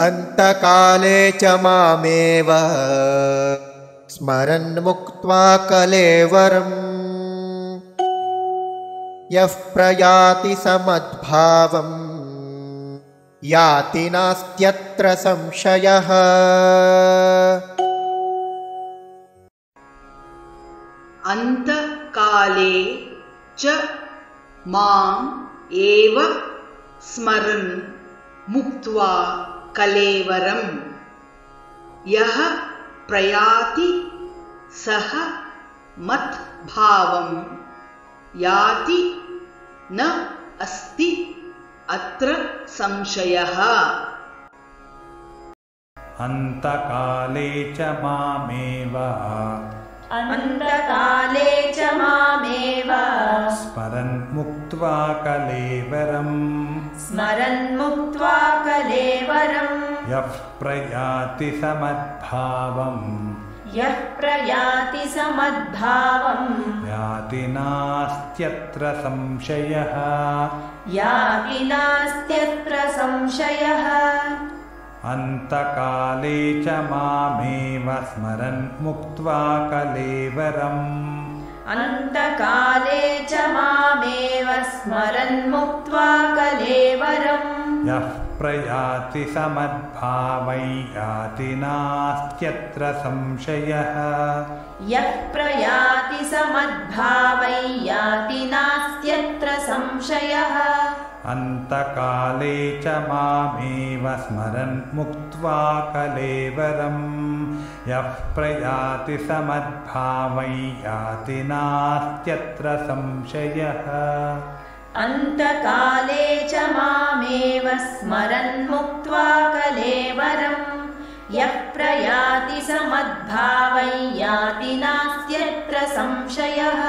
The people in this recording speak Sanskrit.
अन्तकाले च मामेव स्मरन् मुक्त्वा कलेवरम् यः प्रयाति समद्भावं याति नास्त्यत्र संशयः। अन्तकाले च माम् एव स्मरन् मुक्त्वा कलेवरम् यः प्रयाति सः मद्भावं याति न अस्ति अत्र संशयः। अन्तकाले च मामेव स्मरन् मुक्त्वा कलेवरम् यः प्रयाति समद्भावम् याति नास्त्यत्र संशयः। अन्तकाले च मामेव स्मरन् मुक्त्वा कलेवरम् यः प्रयाति समद्भावं याति नास्त्यत्र संशयः। अन्तकाले च मामेव स्मरन् मुक्त्वा कलेवरम् यः प्रयाति समद्भावं याति नास्त्यत्र संशयः। अन्तकाले च मामेव स्मरन् मुक्त्वा कलेवरम् यः प्रयाति समद्भावं याति नास्त्यत्र संशयः।